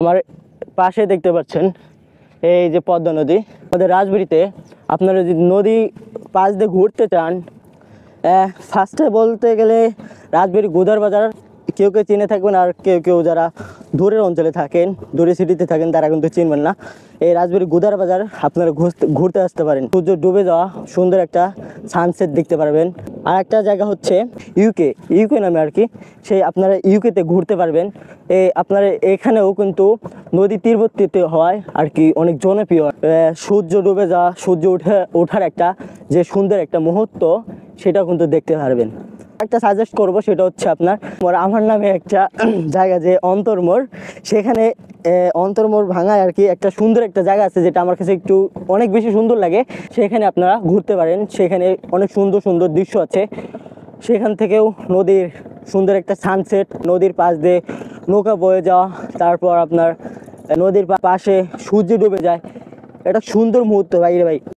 আমার পাশে দেখতে পাচ্ছেন এই যে পদ্মা নদী। আমাদের রাজবাড়িতে আপনারা যদি নদী পাশ দিয়ে ঘুরতে চান, ফার্স্টে বলতে গেলে রাজবাড়ি গোদার বাজার কেউ কেউ চিনে থাকবেন, আর কেউ কেউ যারা দূরের অঞ্চলে থাকেন, দূরে সিটিতে থাকেন, তারা কিন্তু চিনবেন না। এই রাজবাড়ি গোদার বাজার আপনারা ঘুরতে আসতে পারেন। সূর্য ডুবে যাওয়া সুন্দর একটা সানসেট দেখতে পারবেন। আর একটা জায়গা হচ্ছে ইউকে নামে আর কি, সেই আপনারা ইউকেতে ঘুরতে পারবেন। আপনারা এখানেও কিন্তু নদী তীরবর্তীতে হয় আর কি, অনেক জনপ্রিয়। সূর্য ডুবে যাওয়া, সূর্য ওঠার একটা যে সুন্দর একটা মুহূর্ত, সেটা কিন্তু দেখতে পারবেন। একটা সাজেস্ট করব, সেটা হচ্ছে আমার নামে একটা জায়গা যে অন্তরমোড়, সেখানে অন্তরমোড় ভাঙায় আর কি একটা সুন্দর একটা জায়গা আছে, যেটা আমার কাছে একটু অনেক বেশি সুন্দর লাগে। সেখানে আপনারা ঘুরতে পারেন, সেখানে অনেক সুন্দর সুন্দর দৃশ্য আছে। সেখান থেকেও নদীর সুন্দর একটা সানসেট, নদীর পাশ দিয়ে নৌকা বয়ে যাওয়া, তারপর আপনার নদীর পাশে সূর্য ডুবে যায়, এটা সুন্দর মুহূর্ত ভাই রে ভাই।